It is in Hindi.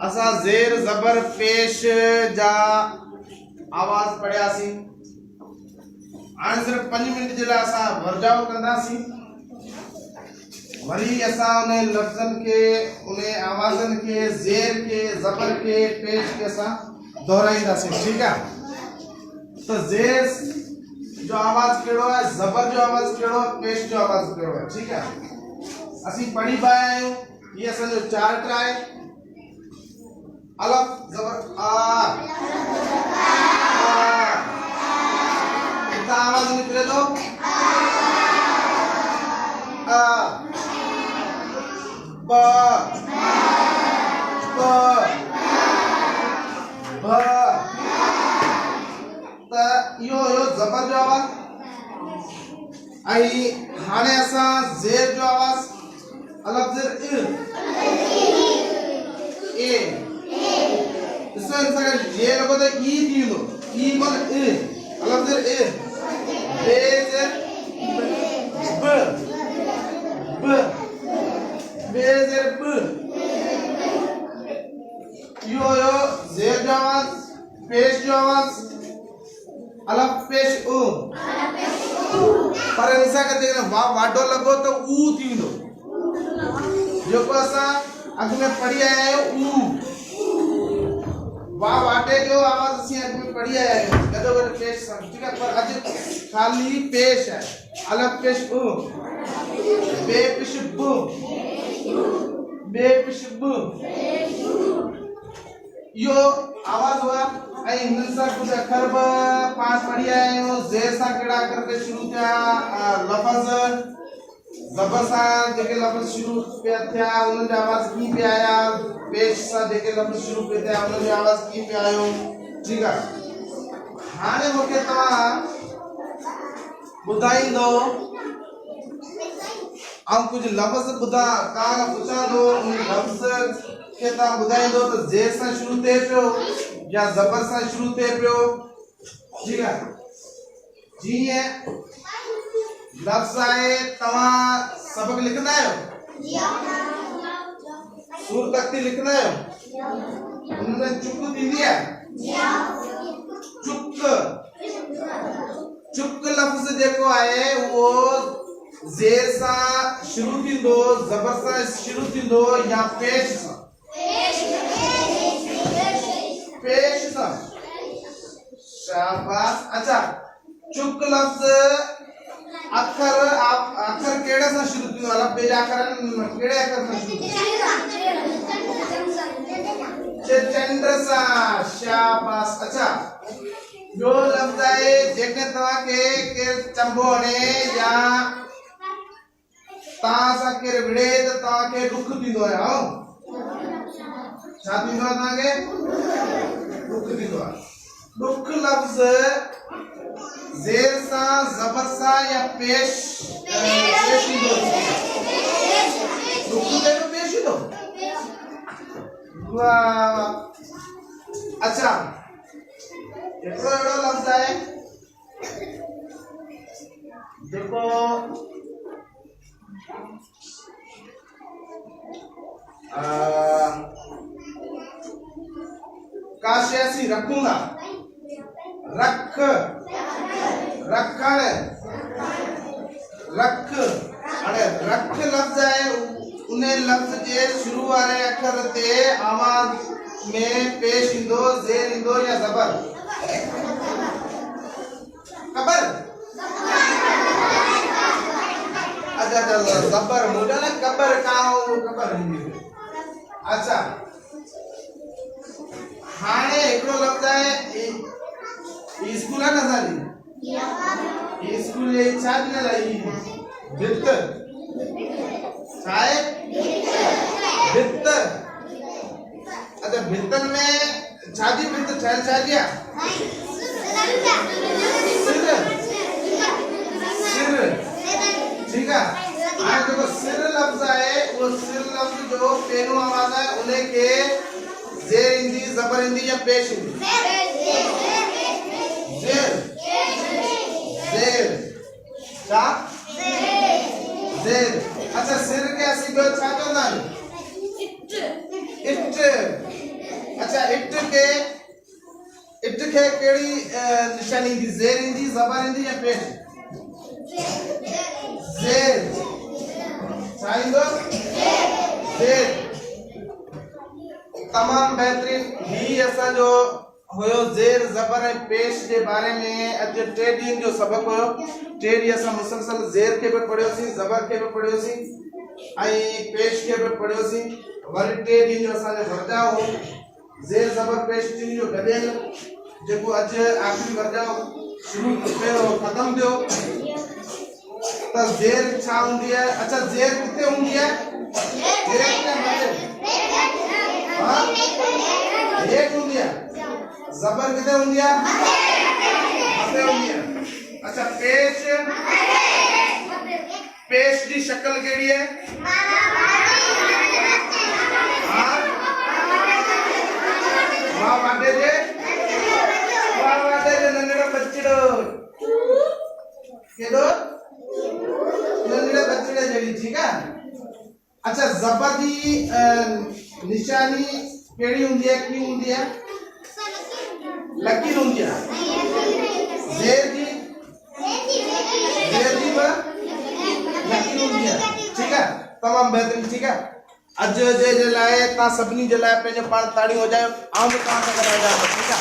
असा ज़ेर ज़बर पेश जा आवाज पढ़ियासी। हाणे सिर्फ 5 मिनट जे लाइ असां वर्जाओ कंदासीं। वरी असां उन लफ़्ज़न के उन आवाज़न के ज़ेर के ज़बर के पेश के असां दोहराईंदासीं। ठीक है। तो ज़ेर जो आवाज केड़ो है, ज़बर जो आवाज केड़ो है, पेश जो आवाज केड़ो है। ठीक है। असीं पढ़ी पाया आहियूं। ये असांजो चार्ट आहे। अलफ ज़बर आ कितना आवाज निकले तो आ ब ब त यो ज़बर जो आवाज आई। हाणे असां ज़ेर जो आवाज अलफ ज़ेर ए इसमें इंसान ये लोगों तो ई थी लो ई मन ए अलग से ए से ब बे से ब यो ज़ेर जो आवाज पेश जो आवाज अलग पेश उ पर इंसान का देखना वाडो लगो तो ऊ थी लो जो को असा अग में पढ़ी आया है ऊ वाह वाटे जो आवाज असी अग में पढ़ी आया है गदो गद पेश सम। ठीक है। पर अज खाली पेश है अलग पेश उ बे पेश बु बे पेश बु यो आवाज हुआ आई हिंदन सा कुछ अक्षर 5 पढ़ी आया है। ज़ेर सा केड़ा करके शुरू किया लफ्ज़ ज़बर सा जेके लफ्ज़ शुरू पे थिया उन जो आवाज की पे आया। पेश सा जेके लफ्ज़ शुरू पे थिया उन जो आवाज की पे आयो। ठीक है। हाने मोके तवा बुधाई दो हम कुछ लफ्ज़ बुधा का पूछा दो उन लफ्ज़ के ता बुधाई दो तो ज़ेर सा शुरू थे पियो या ज़बर सा शुरू थे पियो। ठीक है। जी है लफ्ज़ आए तवा सबक लिखना है सूर तख्ती लिखना है उन्होंने चुक दी दिया चुक चुक लफ्ज़ देखो आए वो ज़ेर सा शुरू थी दो ज़बर सा शुरू थी दो या पेश सा पेश सा शाबाश। अच्छा चुक लफ्ज़ अक्षर आप अक्षर केड़े से शुरू थी वाला पेज अक्षर केड़े अक्षर से शुरू चंद्र सा शाबाश। अच्छा जो लफ्ज़ है जेके तवा के चंबोने या ता सा के विड़े तो तवा के रुख दिंदो है आओ छा दिंदो ता के रुख दिंदो है। रुख लफ्ज़ ज़ेर सा ज़बर सा या पेश दो रुक दे तो पेश दो। वाह। अच्छा एटो एडो लफ्ज़ है देखो काश ऐसी रखूंगा रख रखण रख अरे रख लफ्ज़ है उन्हें लफ्ज़ जे शुरू वाले अक्षर ते आवाज में पेश इंदो ज़ेर इंदो या ज़बर कबर अच्छा ज़बर मुझे ना कबर काओ कबर हिंदी। अच्छा हाने एकड़ो लफ्ज़ है स्कूल ना साली स्कूल ये छाज न लाई भित्त छाए भित्त। अच्छा भित्तन में छाजी भित्त छाल छाजिया सिर सिर। ठीक है। आज देखो सिर लफ्ज़ है वो सिर लफ्ज़ जो पेनो आवाज है उन्हें के ज़ेर हिंदी ज़बर हिंदी या पेश हिंदी ज़ेर ज़ेर क्या ज़ेर। अच्छा सिर के ऐसी दो छा चंदा अच्छा इट के केड़ी निशानी दी ज़ेर इंदी ज़बर इंदी या पेश ज़ेर चाइंदो ज़ेर तमाम बेहतरीन ही असा जो होयो ज़ेर ज़बर ऐं पेश जे बारे में अज 3 ॾींहनि जो सबक होयो 3 ॾींहं असां मुसलसल ज़ेर के भी पढ़ियोसीं ज़बर के भी पढ़ियोसीं ऐं पेश के भी पढ़ियोसीं वरी 3 ॾींहं जो असांजो वर्जाउ हो ज़ेर ज़बर पेश टिनि जो गॾियल जेको अज आखिरी वर्जाउ शुरू थियो खत्म थियो त ज़ेर छा हूंदी आहे अच्छा ज़ेर किथे हूंदी आहे ज़ेर किथे हां हेठि हूंदी आहे ज़बर किथे हूंदी आहे मथे हूंदी आहे अच्छा पेश जी शक्ल केड़ी है मां वाडे जे नंढड़ो बच्चड़ो केडो नंढड़े बच्चड़े जड़ी ठीक है अच्छा ज़बर दी निशानी केड़ी हुंदी है की हुंदी है लकीर हुंदी है ज़ेर दी लकीर हुंदी है ठीक है तमाम बेहतरीन ठीक है अज जे लाए ता सबनी जे लाए पे पाण ताड़ी हो जाए आऊं भी कहां तक कराया ठीक है